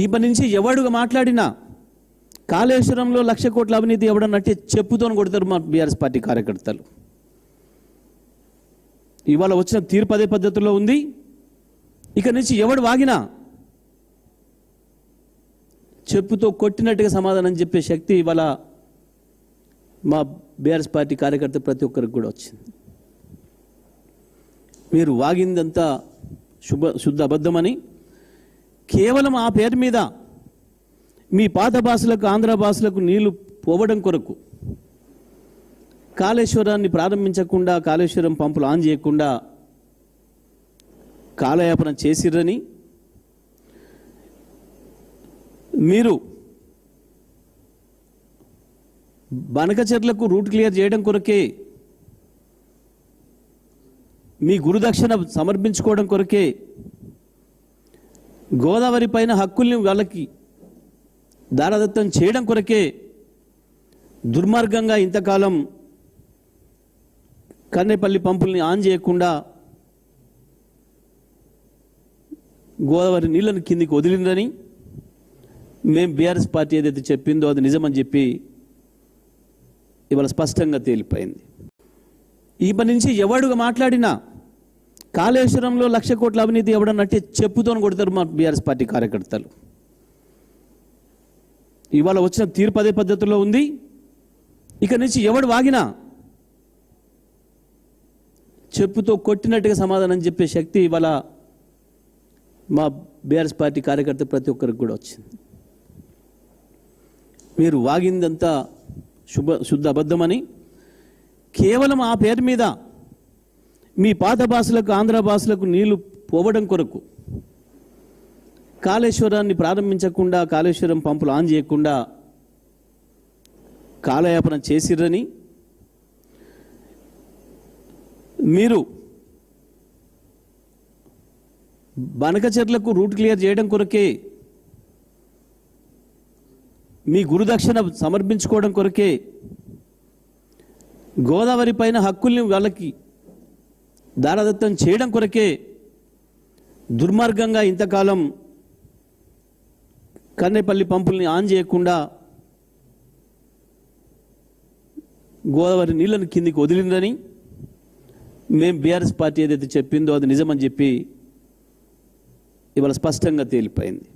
ఇప్పటి నుంచి ఎవడుగా మాట్లాడినా కాళేశ్వరంలో 1,00,000 కోట్ల అవినీతి ఎవడన్నట్టే చెప్పుతోని కొడతారు మా బీఆర్ఎస్ పార్టీ కార్యకర్తలు. ఇవాళ వచ్చిన తీర్పు అదే పద్ధతిలో ఉంది. ఇక నుంచి ఎవడు వాగినా చెప్పుతో కొట్టినట్టుగా సమాధానం చెప్పే శక్తి ఇవాళ మా బీఆర్ఎస్ పార్టీ కార్యకర్త ప్రతి ఒక్కరికి కూడా వచ్చింది. మీరు వాగిందంతా శుద్ధ అబద్ధమని, కేవలం ఆ పేరు మీద మీ పాత భాషలకు ఆంధ్ర భాషలకు నీళ్లు పోవడం కొరకు కాళేశ్వరాన్ని ప్రారంభించకుండా, కాళేశ్వరం పంపులు ఆన్ చేయకుండా కాలయాపన చేసిర్రని, మీరు బనకచెర్లకు రూట్ క్లియర్ చేయడం కొరకే, మీ గురుదక్షిణ సమర్పించుకోవడం కొరకే, గోదావరి పైన హక్కుల్ని వాళ్ళకి దారదత్తం చేయడం కొరకే దుర్మార్గంగా ఇంతకాలం కన్నేపల్లి పంపుల్ని ఆన్ చేయకుండా గోదావరి నీళ్లను కిందికి వదిలిందని మేము బీఆర్ఎస్ పార్టీ ఏదైతే చెప్పిందో అది నిజమని చెప్పి ఇవాళ స్పష్టంగా తేలిపోయింది. ఇప్పటి నుంచి ఎవడుగా మాట్లాడినా కాళేశ్వరంలో 1,00,000 కోట్ల అవినీతి ఎవడన్నట్టే చెప్పుతోని కొడతారు మా బీఆర్ఎస్ పార్టీ కార్యకర్తలు. ఇవాళ వచ్చిన తీర్పు అదే పద్ధతిలో ఉంది. ఇక నుంచి ఎవడు వాగినా చెప్పుతో కొట్టినట్టుగా సమాధానం చెప్పే శక్తి ఇవాళ మా బీఆర్ఎస్ పార్టీ కార్యకర్త ప్రతి ఒక్కరికి కూడా వచ్చింది. మీరు వాగిందంతా శుద్ధ అబద్ధమని, కేవలం ఆ పేరు మీద మీ పాత భాషలకు ఆంధ్ర భాషలకు నీళ్లు పోవడం కొరకు కాళేశ్వరాన్ని ప్రారంభించకుండా, కాళేశ్వరం పంపులు ఆన్ చేయకుండా కాలయాపన చేసిర్రని, మీరు బనకచెర్లకు రూట్ క్లియర్ చేయడం కొరకే, మీ గురుదక్షిణ సమర్పించుకోవడం కొరకే, గోదావరి పైన హక్కుల్ని వాళ్ళకి దారదత్తం చేయడం కొరకే దుర్మార్గంగా ఇంతకాలం కన్నేపల్లి పంపుల్ని ఆన్ చేయకుండా గోదావరి నీళ్లను కిందికి వదిలిందని మేము బీఆర్ఎస్ పార్టీ ఏదైతే చెప్పిందో అది నిజమని చెప్పి ఇవాళ స్పష్టంగా తేలిపోయింది.